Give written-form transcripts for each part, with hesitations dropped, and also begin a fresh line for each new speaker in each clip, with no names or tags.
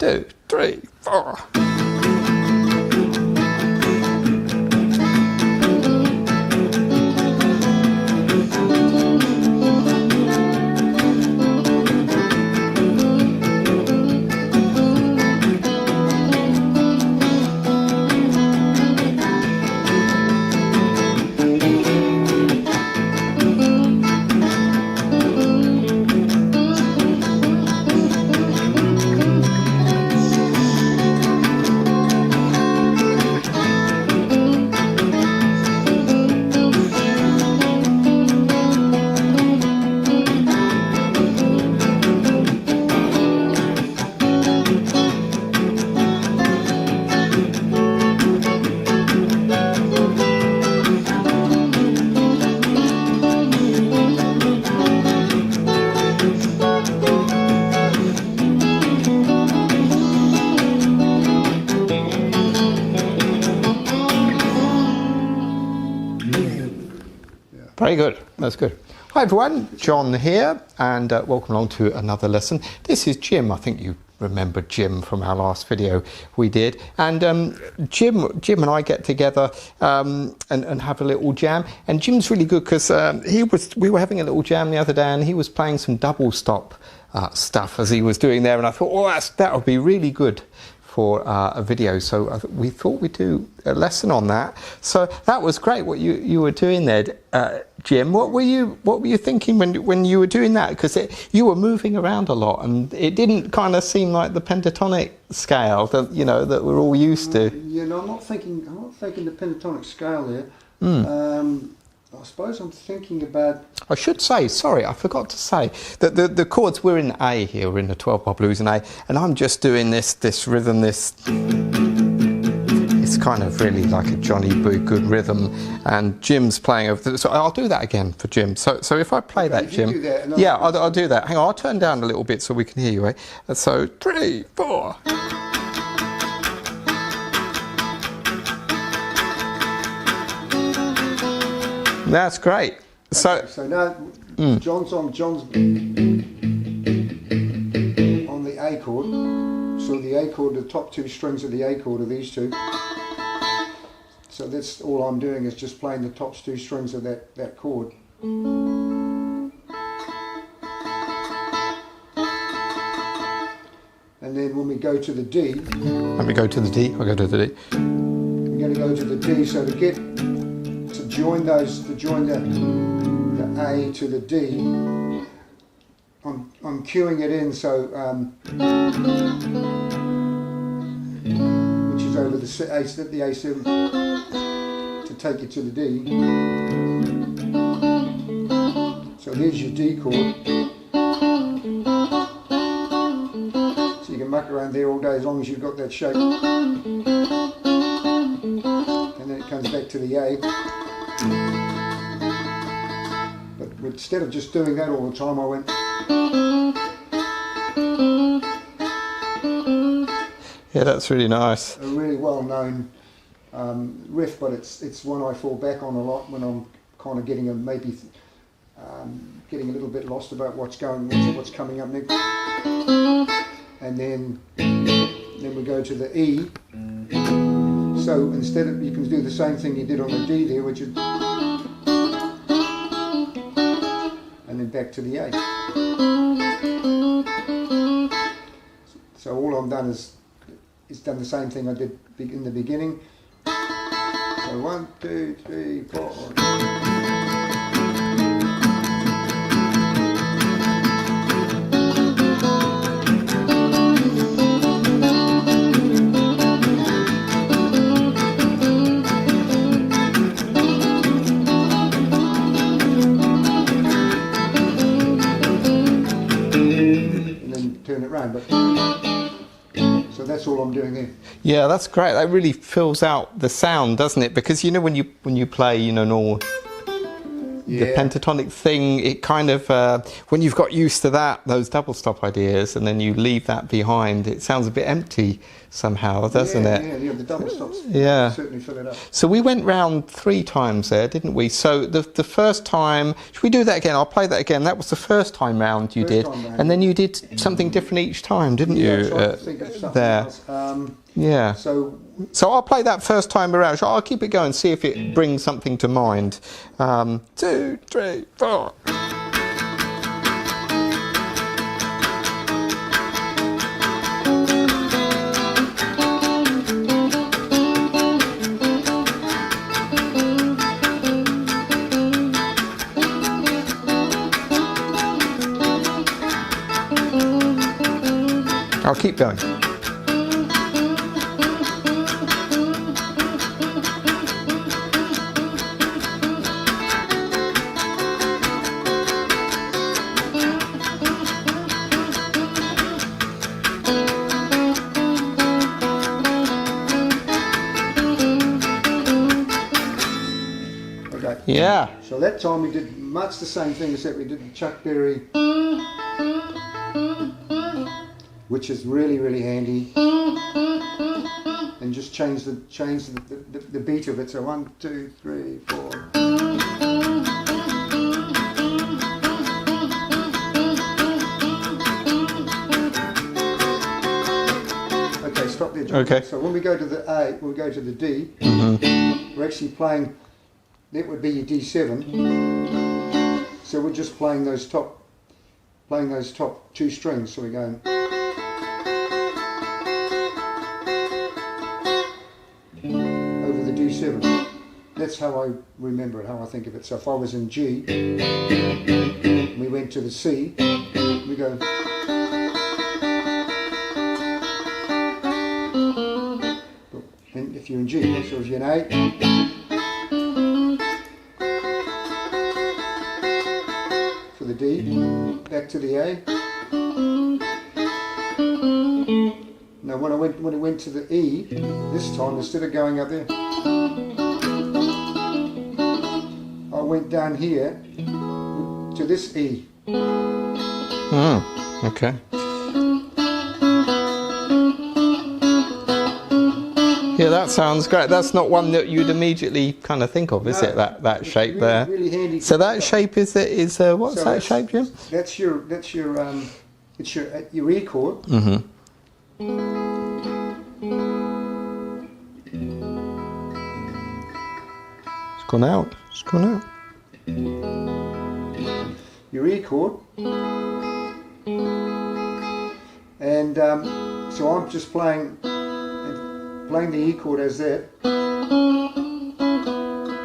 2, 3, 4. Very good, that's good. Hi everyone, John here, and welcome along to another lesson. This is Jim. I think you remember Jim from our last video we did. And Jim and I get together and have a little jam. And Jim's really good because we were having a little jam the other day and he was playing some double stop stuff as he was doing there. And I thought, oh, that would be really good for a video, so we thought we'd do a lesson on that. So that was great what you were doing there, Jim. What were you thinking when you were doing that? Because you were moving around a lot, and it didn't kind of seem like the pentatonic scale that that we're all used to.
I'm not thinking the pentatonic scale there. I suppose I'm thinking about...
I should say, sorry, I forgot to say, that the chords, we're in A here, we're in the 12-bar blues in A, and I'm just doing this rhythm, it's kind of really like a Johnny Boo good rhythm, and Jim's playing over, so I'll do that again for Jim. So if I play that, Jim...
Do that,
yeah, I'll do that. Hang on, I'll turn down a little bit so we can hear you, eh? So, 3, 4... That's great.
So now John's on the A chord. So the A chord, the top two strings of the A chord are these two. So that's all I'm doing is just playing the top two strings of that chord. And then when we go to the D,
let me go to the D. I'll go to the D.
We're going to go to the D. So to join the A to the D, I'm cueing it in, so which is over the A7 to take you to the D. So there's your D chord. So you can muck around there all day as long as you've got that shape. And then it comes back to the A. But instead of just doing that all the time, I went...
Yeah, that's really nice.
A really well-known riff, but it's one I fall back on a lot when I'm kind of getting a little bit lost about what's coming up next. And then we go to the E. So instead of, you can do the same thing you did on the D there, which is... and then back to the A. So all I've done is done the same thing I did in the beginning. So 1, 2, 3, 4. Turn it round, but so that's all I'm doing there.
Yeah, that's great. That really fills out the sound, doesn't it? Because when you play normal,
Yeah.
pentatonic thing, it kind of, when you've got used to that, those double stop ideas, and then you leave that behind, it sounds a bit empty somehow, doesn't it?
Yeah, the double stops certainly fill it up.
So we went round 3 times there, didn't we? So the first time, should we do that again? I'll play that again. That was the first time round you did. And then you did something different each time, didn't you?
I tried to think of something else.
Yeah.
So
I'll play that first time around. So I'll keep it going, see if it brings something to mind. 2, 3, 4. I'll keep going.
okay.
Yeah.
So that time we did much the same thing except we did the Chuck Berry, which is really, really handy, and just change the beat of it. So 1, 2, 3, 4. Okay, stop there, John.
Okay.
So when we go to the A, we'll go to the D. We're actually playing. That would be your D7. So we're just playing those top 2 strings. So we're going. Over the D7. That's how I remember it, how I think of it. So if I was in G, we went to the C, we go. And if you're in G, so if you're in A, for the D, back to the A. Now when I went to the E, this time instead of going up there, I went down here to this E.
Okay. Yeah, that sounds great. That's not one that you'd immediately kind of think of, is it? That shape
really,
there.
Really handy.
So that shape is what's
So
that shape, Jim?
It's your E chord.
Mm-hmm. It's gone out. It's gone out.
Your E chord. And so I'm just playing the E chord as that.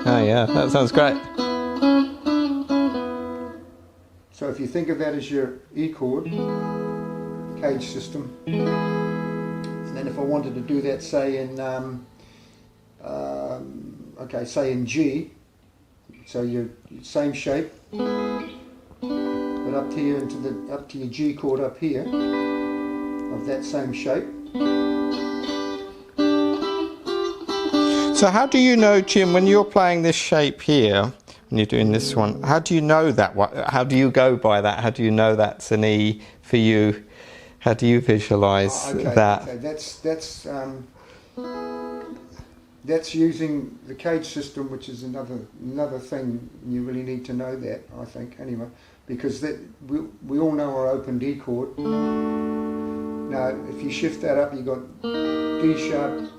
Oh yeah, that sounds great.
So if you think of that as your E chord, cage system, and then if I wanted to do that, say in say in G, so your same shape, but up here up to your G chord up here of that same shape.
So how do you know, Jim, when you're playing this shape here, when you're doing this one, how do you know that? How do you go by that? How do you know that's an E for you? How do you visualise that?
Okay, that's using the cage system, which is another thing. You really need to know that, I think, anyway, because we all know our open D chord. Now, if you shift that up, you got D sharp.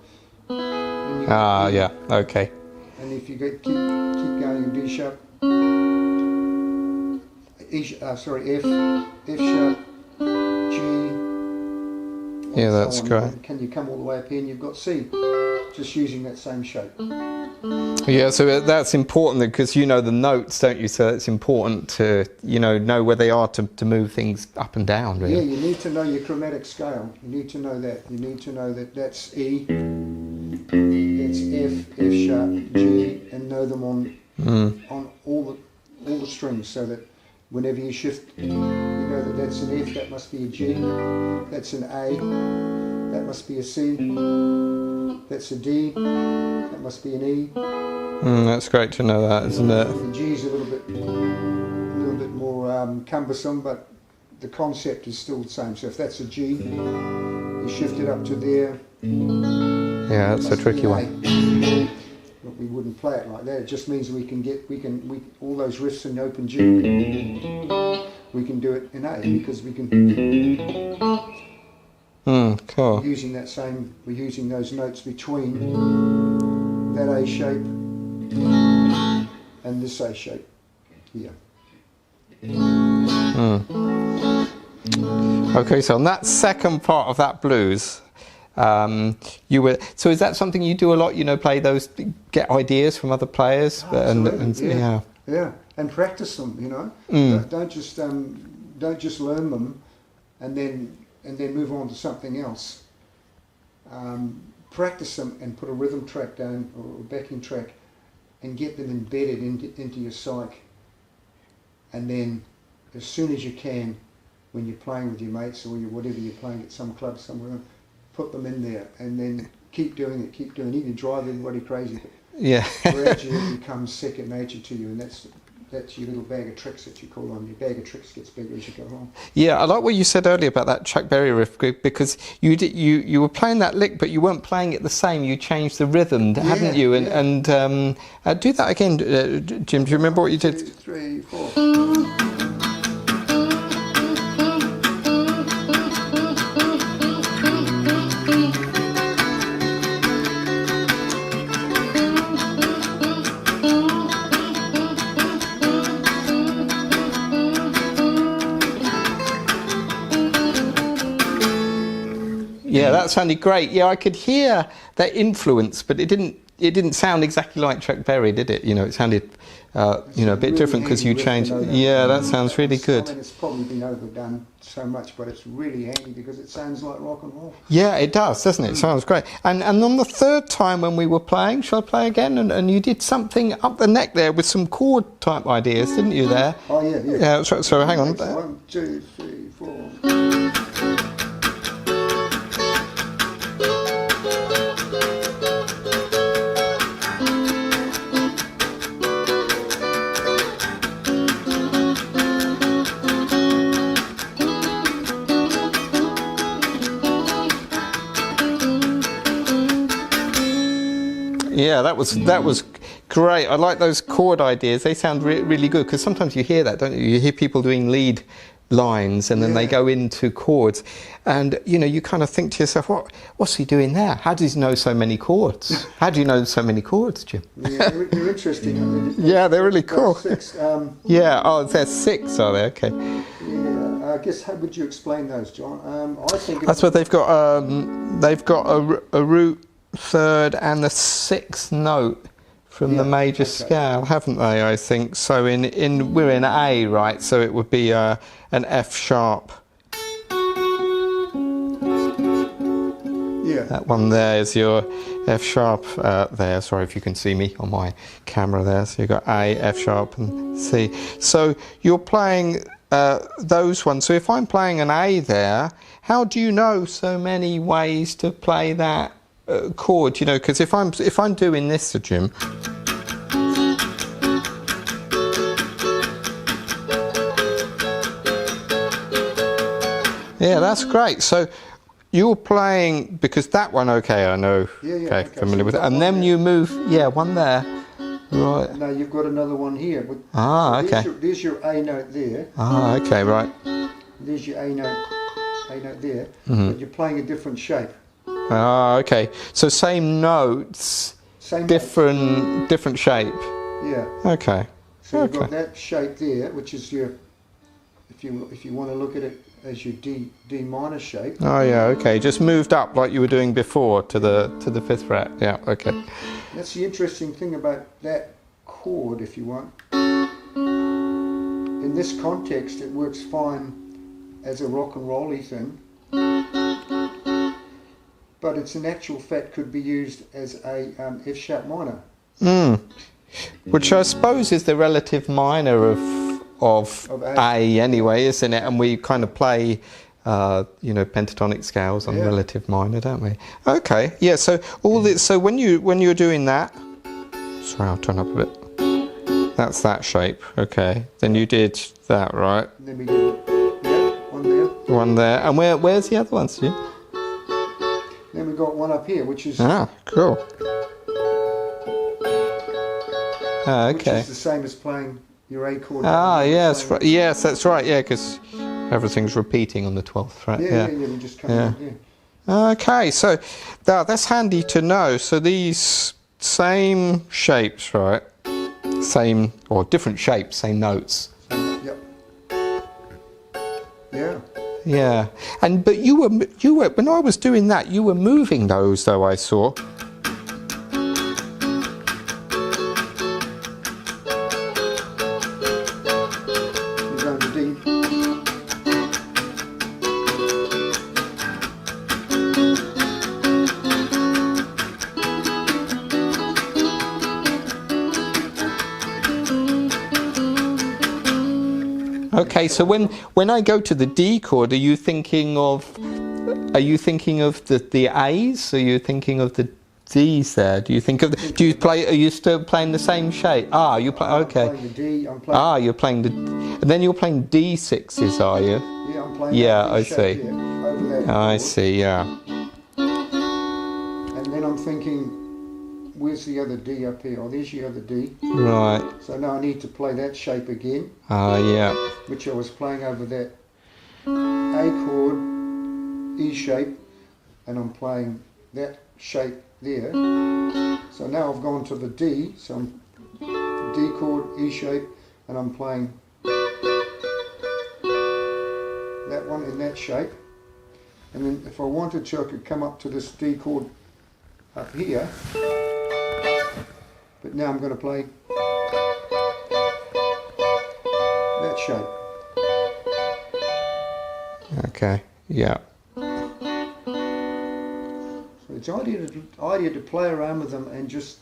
Yeah, okay.
And if you keep going in D sharp, F sharp, G.
Yeah, that's great.
Can you come all the way up here and you've got C, just using that same shape.
Yeah, so that's important because you know the notes, don't you? So it's important to know where they are to move things up and down. Really.
Yeah, you need to know your chromatic scale. You need to know that. You need to know that that's E, that's F sharp, G, and know them on all the strings, so that whenever you shift, you know that that's an F, that must be a G, that's an A, that must be a C, that's a D, that must be an E,
That's great to know that, isn't it?
The G is a little bit more cumbersome, but the concept is still the same. So if that's a G, you shift it up to there.
Yeah, that's a tricky one.
But we wouldn't play it like that. It just means we can all those riffs in the open G. We can do it in A because we can.
Cool.
We're using those notes between that A shape and this A shape here.
Okay, so on that second part of that blues, so is that something you do a lot? You know, play those, get ideas from other players,
yeah, and practice them. You know, don't just learn them and then move on to something else. Practice them and put a rhythm track down or a backing track, and get them embedded into your psyche. And then, as soon as you can, when you're playing with your mates or whatever you're playing at some club somewhere, put them in there, and then keep doing it. You can drive everybody crazy, but
yeah.
gradually it becomes second nature to you, and that's your little bag of tricks that you call on. Your bag of tricks gets bigger as you go on. Yeah,
I like what you said earlier about that Chuck Berry riff, because you were playing that lick, but you weren't playing it the same. You changed the rhythm, hadn't you? And do that again, Jim. Do you remember what you did?
2, 3, 4.
Yeah, that sounded great. Yeah, I could hear that influence, but it didn't sound exactly like Chuck Berry, did it? You know, it sounded a bit really different because you changed. Yeah, that sounds really good.
I mean, it's probably been overdone so much, but it's really handy because it sounds like rock and roll.
Yeah, it does, doesn't it? It sounds great. And on the third time when we were playing, shall I play again? And you did something up the neck there with some chord type ideas, didn't you? There.
Oh yeah.
Yeah. So hang on.
1, 2, 3, 4.
Yeah, that was great. I like those chord ideas. They sound really good, because sometimes you hear that, don't you? You hear people doing lead lines and then they go into chords, and you kind of think to yourself, what's he doing there? How does he know so many chords? How do you know so many chords, Jim?
Yeah, they're interesting.
Yeah, they're really cool.
6.
Yeah, there's 6, are they? Okay.
Yeah, I guess how would you explain those, John? I think
that's what they've got. They've got a root third and the 6th note from the major scale, haven't they? I think so. We're in A, right? So it would be an F sharp.
Yeah.
That one there is your F sharp there. Sorry if you can see me on my camera there. So you've got A, F sharp, and C. So you're playing those ones. So if I'm playing an A there, how do you know so many ways to play that chord? Because if I'm doing this, Jim. Yeah, that's great. So you're playing, because that one, okay, I know.
Okay,
familiar with it. And then you move, one there. Right.
Now you've got another one here.
Okay.
There's your A note there.
Okay, right.
There's your A note there. But you're playing a different shape.
Okay. So same notes, different shape.
Yeah.
Okay.
So you've got that shape there, which is your, if you want to look at it as your D minor shape.
Oh yeah. Okay. Just moved up like you were doing before to the 5th fret. Yeah. Okay.
That's the interesting thing about that chord, if you want. In this context, it works fine as a rock and roll-y thing. But it's in actual fact could be used as a F sharp minor.
Which I suppose is the relative minor of A anyway, isn't it? And we kind of play pentatonic scales on relative minor, don't we? Okay, yeah. So so when you're doing that, Sorry, I'll turn up a bit. That's that shape. Okay. Then you did that, right?
And then we did, yeah, one there.
One there. And where's the other ones? Yeah?
Then we got one up here, which is
Cool. Okay.
which is the same as playing your A chord.
Yes, yes, that's right. Yeah, because everything's repeating on the 12th fret.
Yeah, we just come in, yeah.
Okay, so that's handy to know. So these same shapes, right? Same or different shapes, same notes.
Yep. Yeah.
Yeah, but you were when I was doing that, you were moving those though. I saw.
You're going to D.
Okay, so when I go to the D chord, are you thinking of the A's? Are you thinking of the D's there? Do you think of are you still playing the same shape? You play okay.
I'm playing the D. I'm playing.
You're playing and then you're playing D6s, are you?
Yeah, I'm playing.
Yeah, I see.
Here, over that
I
chord.
see. Yeah.
And then I'm thinking, where's the other D up here? Oh, there's the other D.
Right.
So now I need to play that shape again.
Yeah.
Which I was playing over that A chord, E shape, and I'm playing that shape there. So now I've gone to the D, so I'm D chord, E shape, and I'm playing that one in that shape. And then if I wanted to, I could come up to this D chord up here. But now I'm going to play that shape.
Okay. Yeah.
So it's idea to play around with them and just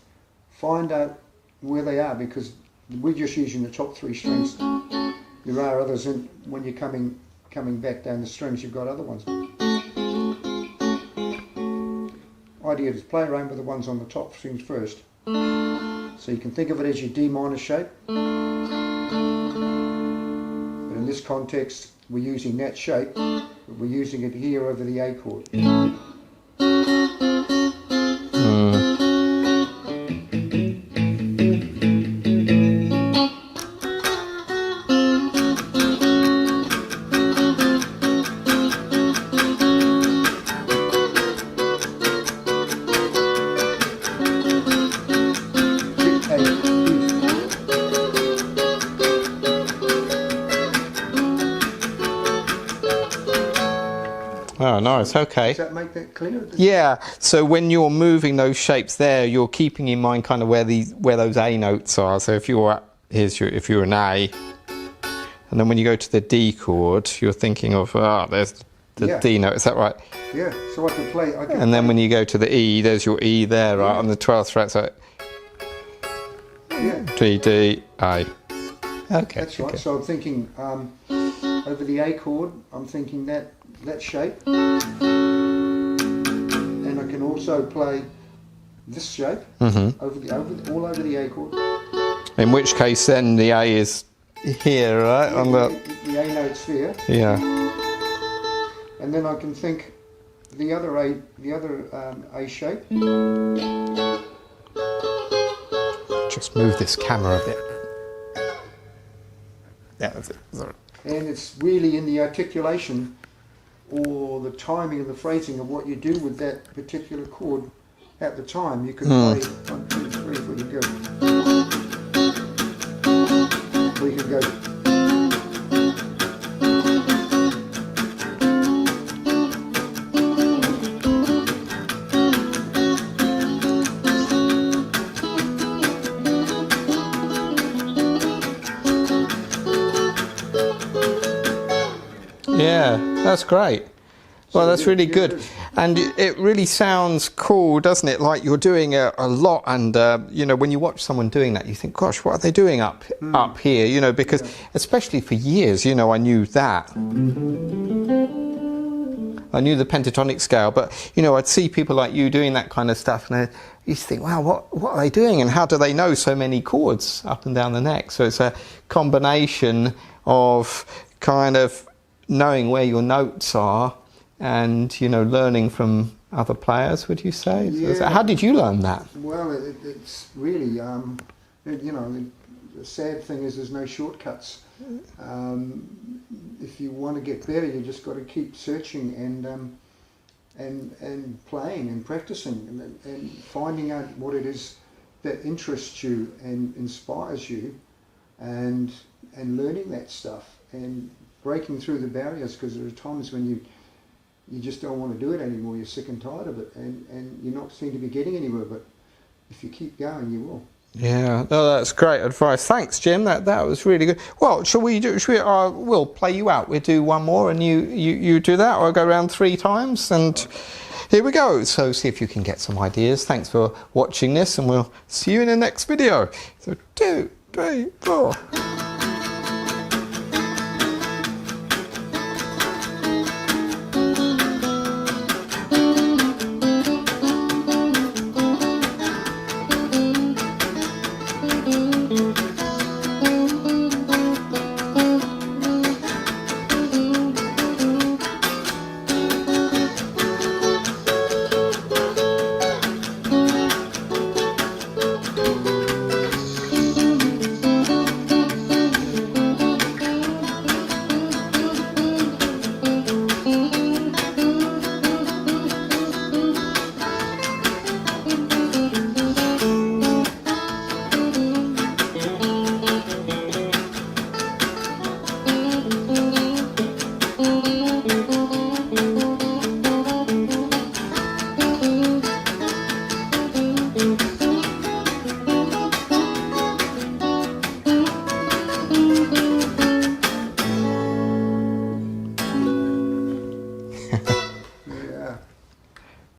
find out where they are, because we're just using the top three strings. There are others, and when you're coming back down the strings, you've got other ones. Idea is play around with the ones on the top strings first. So you can think of it as your D minor shape. But in this context, we're using that shape, but we're using it here over the A chord.
Oh, nice. Okay.
Does that make that clear?
Yeah. So when you're moving those shapes there, you're keeping in mind kind of where those A notes are. So if you're an A, and then when you go to the D chord, you're thinking of there's the D note. Is that right?
Yeah. So I can play.
And then when you go to the E, there's your E there, right, on the 12th fret. So D D A. Okay.
That's right. So I'm thinking over the A chord. I'm thinking that shape, and I can also play this shape all over the A chord.
In which case, then the A is here, right?
Yeah,
on the
A note's there.
Yeah.
And then I can think the other A shape.
Just move this camera a bit. Yeah, that's it. Sorry.
And it's really in the articulation or the timing and the phrasing of what you do with that particular chord at the time. You can play 1, 2, 3, 4, you go. Or you can go.
Yeah, that's great. Well, that's really good. And it really sounds cool, doesn't it? Like you're doing a lot, and when you watch someone doing that, you think, gosh, what are they doing up here? Because especially for years, I knew that. I knew the pentatonic scale, but you know, I'd see people like you doing that kind of stuff, and I used to think, wow, what are they doing, and how do they know so many chords up and down the neck? So it's a combination of kind of knowing where your notes are, and you know, learning from other players. Would you say?
Yeah.
So how did you learn that?
Well, it's really, you know, the sad thing is there's no shortcuts. If you want to get better, you just got to keep searching and playing and practicing and finding out what it is that interests you and inspires you, and learning that stuff and breaking through the barriers, because there are times when you just don't want to do it anymore. You're sick and tired of it, and you're not seem to be getting anywhere. But if you keep going, you will.
Yeah, no, that's great advice. Thanks, Jim. That was really good. Well, shall we do? We'll play you out. We'll do one more, and you do that, or I'll go around 3 times, and here we go. So see if you can get some ideas. Thanks for watching this, and we'll see you in the next video. So 2, 3, 4.